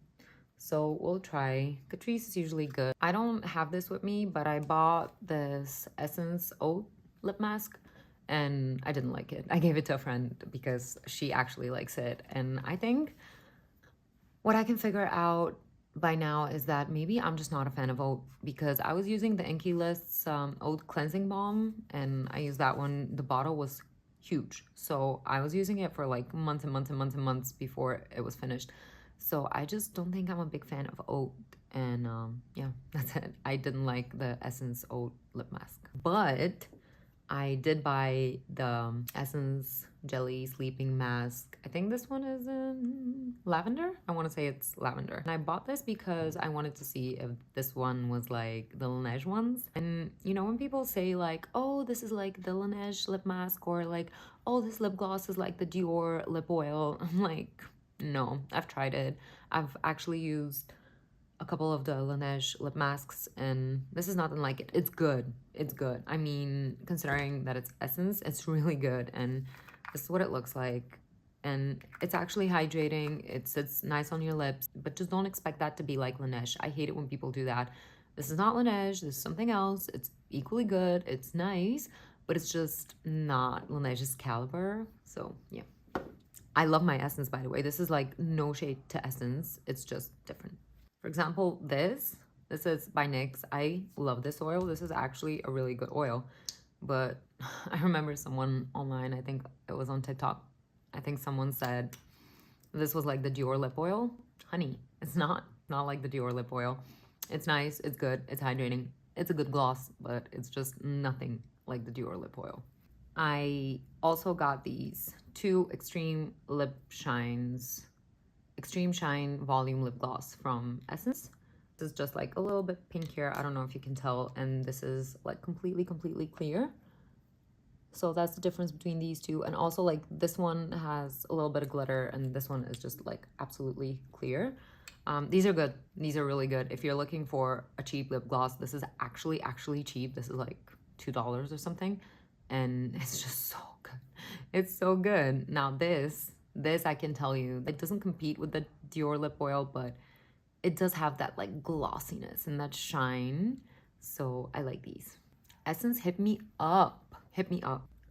so we'll try. Catrice is usually good. I don't have this with me, but I bought this Essence Oat lip mask and I didn't like it. I gave it to a friend because she actually likes it. And I think what I can figure out by now is that maybe I'm just not a fan of oat, because I was using the Inkey List's Oat Cleansing Balm and I used that one. The bottle was huge. So I was using it for like months and months and months and months before it was finished. So I just don't think I'm a big fan of oat. And yeah, that's it. I didn't like the Essence Oat lip mask. But I did buy the Essence Jelly Sleeping Mask. I think this one is in lavender. I want to say it's lavender. And I bought this because I wanted to see if this one was like the Laneige ones. And you know, when people say like, oh, this is like the Laneige lip mask, or like, oh, this lip gloss is like the Dior lip oil, I'm like, no, I've tried it. I've actually used a couple of the Laneige lip masks and this is nothing like it. It's good. It's good. I mean, considering that it's Essence, it's really good. And this is what it looks like. And it's actually hydrating. It sits nice on your lips, but just don't expect that to be like Laneige. I hate it when people do that. This is not Laneige. This is something else. It's equally good. It's nice, but it's just not Laneige's caliber. So yeah. I love my Essence, by the way. This is like no shade to Essence. It's just different. For example, this is by NYX. I love this oil. This is actually a really good oil. But I remember someone online, I think it was on TikTok, I think someone said this was like the Dior lip oil. Honey, it's not like the Dior lip oil. It's nice, it's good, it's hydrating, it's a good gloss, but it's just nothing like the Dior lip oil. I also got these two Extreme Shine Volume Lip Gloss from Essence. This is just like a little bit pink here. I don't know if you can tell. And this is like completely clear. So that's the difference between these two. And also like this one has a little bit of glitter and this one is just like absolutely clear. These are good. These are really good. If you're looking for a cheap lip gloss, this is actually cheap. This is like $2 or something. And it's just so good. It's so good. Now this I can tell you, it doesn't compete with the Dior lip oil, but it does have that like glossiness and that shine. So I like these. Essence hit me up.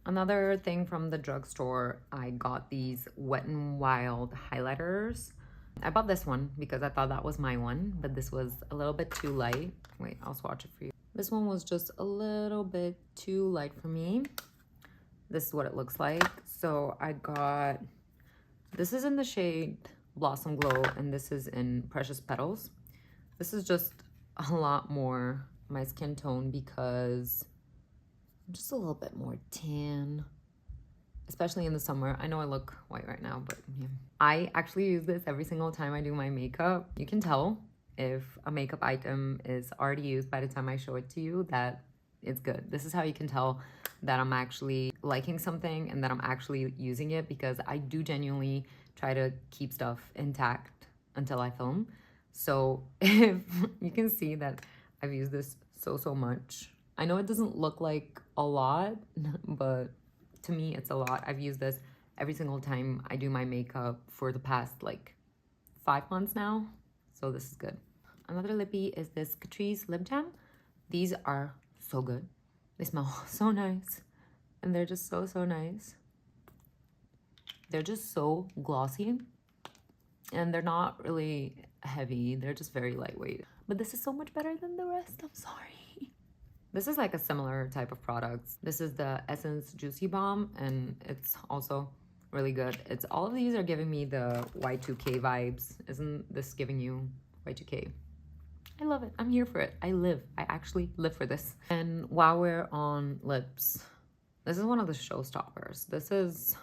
Another thing from the drugstore, I got these Wet n Wild highlighters. I bought this one because I thought that was my one, but this was a little bit too light. Wait, I'll swatch it for you. This one was just a little bit too light for me. This is what it looks like. So I got, this is in the shade Blossom Glow and this is in Precious Petals. This is just a lot more my skin tone because I'm just a little bit more tan, especially in the summer. I know I look white right now, but yeah. I actually use this every single time I do my makeup. You can tell if a makeup item is already used by the time I show it to you that it's good. This is how you can tell that I'm actually liking something and that I'm actually using it, because I do genuinely try to keep stuff intact until I film. So if you can see that I've used this so much. I know it doesn't look like a lot, but to me, it's a lot. I've used this every single time I do my makeup for the past like 5 months now. So this is good. Another lippy is this Catrice Lip Jam. These are so good. They smell so nice. And they're just so, so nice. They're just so glossy. And they're not really heavy. They're just very lightweight. But this is so much better than the rest. I'm sorry. This is like a similar type of product. This is the Essence Juicy Balm, and it's also really good. It's all of these are giving me the Y2K vibes. Isn't this giving you Y2K? I love it. I'm here for it. I actually live for this. And while we're on lips, this is one of the showstoppers. This is,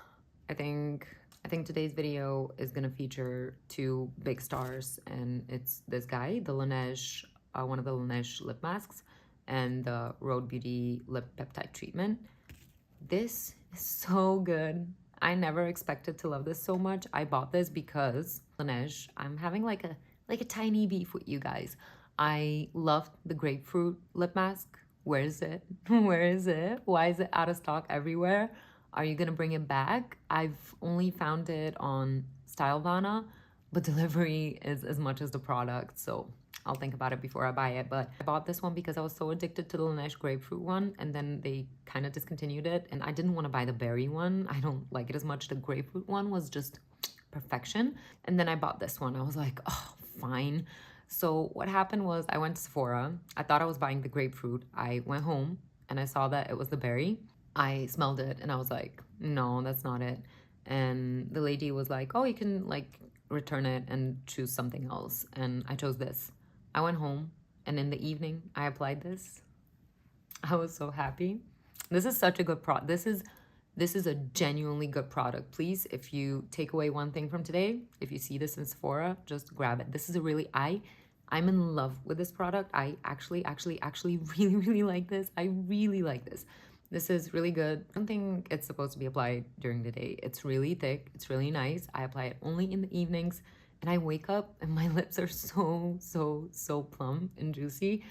I think today's video is gonna feature 2 big stars, and it's this guy, the Laneige, one of the Laneige lip masks, and the Rhode Beauty Lip Peptide Treatment. This is so good. I never expected to love this so much. I bought this because Laneige, I'm having like a tiny beef with you guys. I loved the grapefruit lip mask. Where is it? Where is it? Why is it out of stock everywhere? Are you gonna bring it back? I've only found it on Stylevana, but delivery is as much as the product, so I'll think about it before I buy it. But I bought this one because I was so addicted to the Laneige grapefruit one, and then they kind of discontinued it, and I didn't want to buy the berry one. I don't like it as much. The grapefruit one was just perfection. And then I bought this one. I was like, oh, fine. So what happened was I went to Sephora. I thought I was buying the grapefruit. I went home and I saw that it was the berry. I smelled it and I was like, no, that's not it. And the lady was like, oh, you can like return it and choose something else. And I chose this. I went home and in the evening I applied this. I was so happy. This is such a good product. This is a genuinely good product. Please, if you take away one thing from today, if you see this in Sephora, just grab it. This is a really, I'm in love with this product. I actually really like this. I really like this. This is really good. I don't think it's supposed to be applied during the day. It's really thick. It's really nice. I apply it only in the evenings, and I wake up and my lips are so plump and juicy.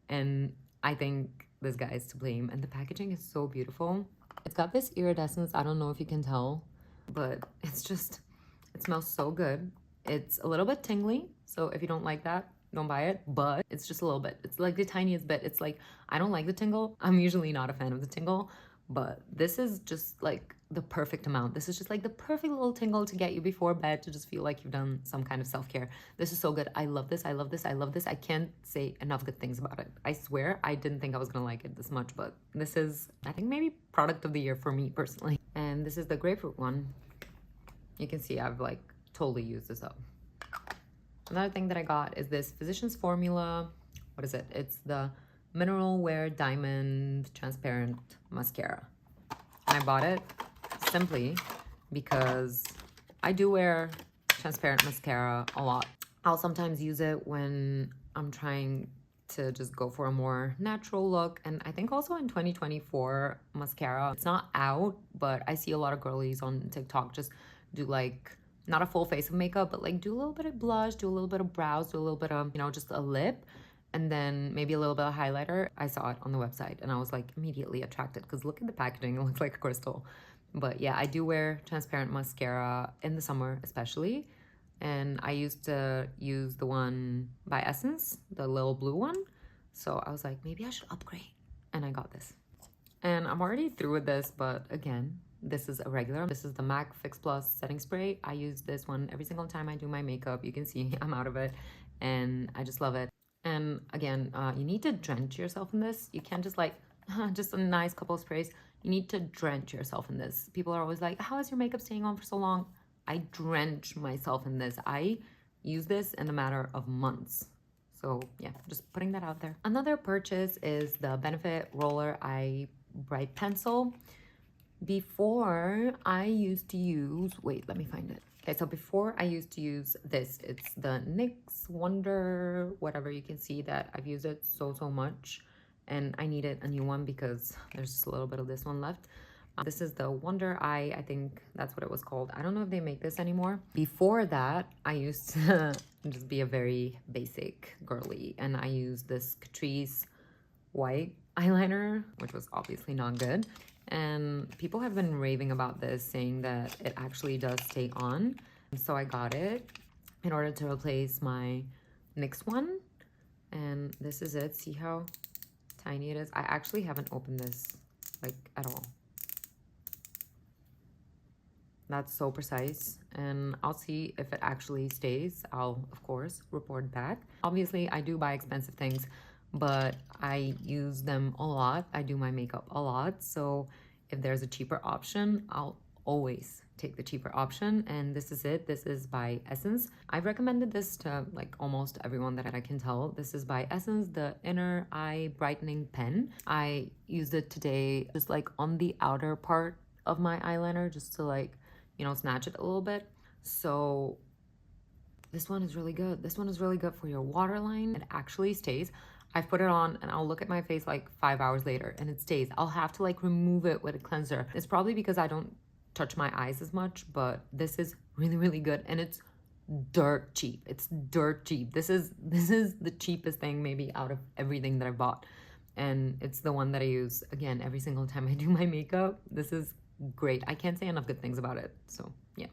And I think this guy is to blame. And the packaging is so beautiful. It's got this iridescence. I don't know if you can tell, but it's just, it smells so good. It's a little bit tingly, so if you don't like that, don't buy it, but it's just a little bit. It's like the tiniest bit. It's like, I don't like the tingle. I'm usually not a fan of the tingle, but this is just like the perfect amount. This is just like the perfect little tingle to get you before bed to just feel like you've done some kind of self-care. This is so good. I love this. I love this. I love this. I can't say enough good things about it. I swear I didn't think I was gonna like it this much, but this is, I think, maybe product of the year for me personally. And this is the grapefruit one. You can see I've like totally used this up. Another thing that I got is this Physicians Formula. What is it? It's the Mineral Wear Diamond Transparent Mascara. And I bought it simply because I do wear transparent mascara a lot. I'll sometimes use it when I'm trying to just go for a more natural look. And I think also in 2024, mascara, it's not out, but I see a lot of girlies on TikTok just do like, not a full face of makeup, but like do a little bit of blush, do a little bit of brows, do a little bit of, you know, just a lip, and then maybe a little bit of highlighter. I saw it on the website and I was like immediately attracted because look at the packaging, it looks like a crystal. But yeah, I do wear transparent mascara in the summer especially. And I used to use the one by Essence, the little blue one. So I was like, maybe I should upgrade. And I got this. And I'm already through with this, but again, this is a regular. This is the MAC Fix Plus setting spray. I use this one every single time I do my makeup. You can see I'm out of it and I just love it. And again, you need to drench yourself in this. You can't just like, just a nice couple of sprays. You need to drench yourself in this. People are always like, how is your makeup staying on for so long? I drench myself in this. I use this in a matter of months. So yeah, just putting that out there. Another purchase is the Benefit Roller Eye Bright Pencil. Before I used to use, wait, let me find it. Okay, so before I used to use this, it's the NYX Wonder, whatever. You can see that I've used it so much and I needed a new one because there's just a little bit of this one left. This is the Wonder Eye, I think that's what it was called. I don't know if they make this anymore. Before that, I used to just be a very basic girly and I used this Catrice white eyeliner, which was obviously not good. And people have been raving about this, saying that it actually does stay on. So I got it in order to replace my NYX one. And this is it. See how tiny it is? I actually haven't opened this like at all. That's so precise, and I'll see if it actually stays. I'll, of course, report back. Obviously, I do buy expensive things, but I use them a lot. I do my makeup a lot, so if there's a cheaper option, I'll always take the cheaper option. And this is it. This is by Essence. I've recommended this to like almost everyone that I can tell. This is by Essence, the Inner Eye Brightening Pen. I used it today just like on the outer part of my eyeliner, just to like, you know, snatch it a little bit. So this one is really good. This one is really good for your waterline. It actually stays. I've put it on and I'll look at my face like 5 hours later and it stays. I'll have to like remove it with a cleanser. It's probably because I don't touch my eyes as much, but this is really, really good. And it's dirt cheap. It's dirt cheap. This is the cheapest thing maybe out of everything that I've bought. And it's the one that I use, again, every single time I do my makeup. This is great. I can't say enough good things about it. So yeah.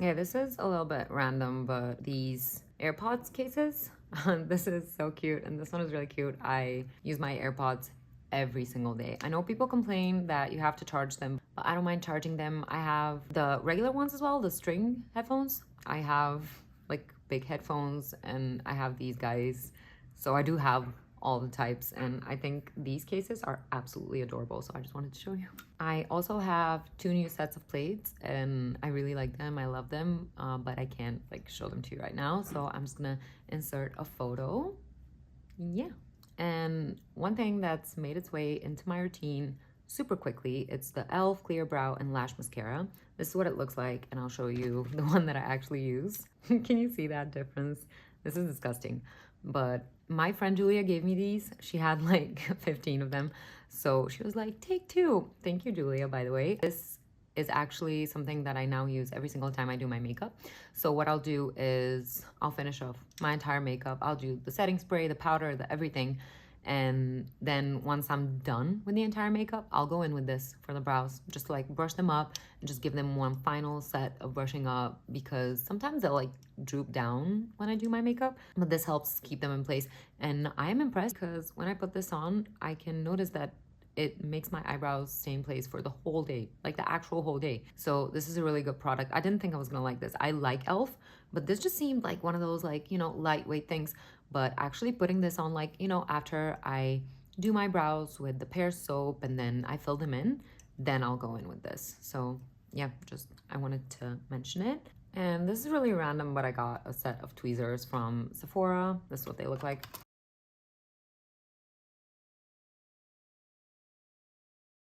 Yeah, this is a little bit random, but these AirPods cases, this is so cute. And this one is really cute. I use my AirPods every single day. I know people complain that you have to charge them, but I don't mind charging them. I have the regular ones as well, the string headphones. I have like big headphones and I have these guys. So I do have all the types, and I think these cases are absolutely adorable, so I just wanted to show you. I also have 2 new sets of plates and I really like them. I love them, but I can't like show them to you right now, so I'm just gonna insert a photo. Yeah. And one thing that's made its way into my routine super quickly, it's the e.l.f. Clear Brow and Lash Mascara. This is what it looks like, and I'll show you the one that I actually use. Can you see that difference? This is disgusting. But my friend Julia gave me these. She had like 15 of them. So she was like, take 2. Thank you, Julia, by the way. This is actually something that I now use every single time I do my makeup. So what I'll do is I'll finish off my entire makeup. I'll do the setting spray, the powder, the everything. And then once I'm done with the entire makeup, I'll go in with this for the brows, just to like brush them up and just give them one final set of brushing up, because sometimes they'll like droop down when I do my makeup, but this helps keep them in place. And I am impressed because when I put this on, I can notice that it makes my eyebrows stay in place for the whole day, like the actual whole day. So this is a really good product. I didn't think I was gonna like this. I like e.l.f., but this just seemed like one of those like, you know, lightweight things. But actually putting this on, like, you know, after I do my brows with the Pear soap and then I fill them in, then I'll go in with this. So yeah, just I wanted to mention it. And this is really random, but I got a set of tweezers from Sephora. This is what they look like.